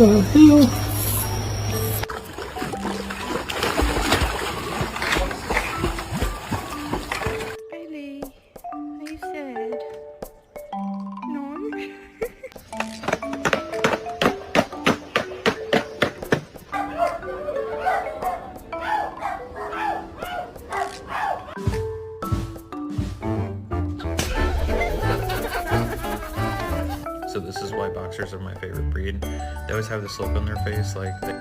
the hell? Riley, are you sad? No? So this is why boxers are my favorite breed. They always have this look on their face like they